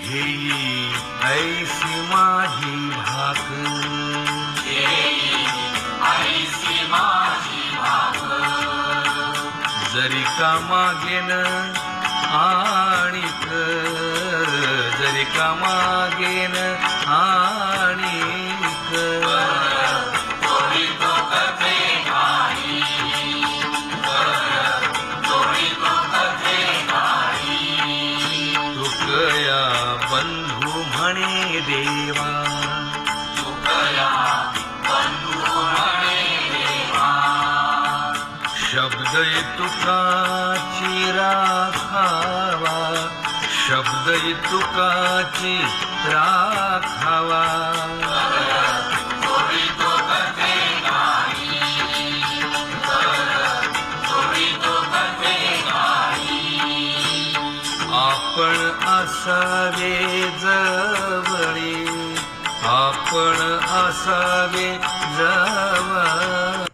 घेई ऐसी माझी भाक, जरी का मागेन आणिक, जरी का मागेन आणिक, तुकया बंधू म्हणे देवा, शब्द तुकाची राखावा, शब्द तुकाची राखावा, आपण असावे जवळी, आपण असावे जवळ.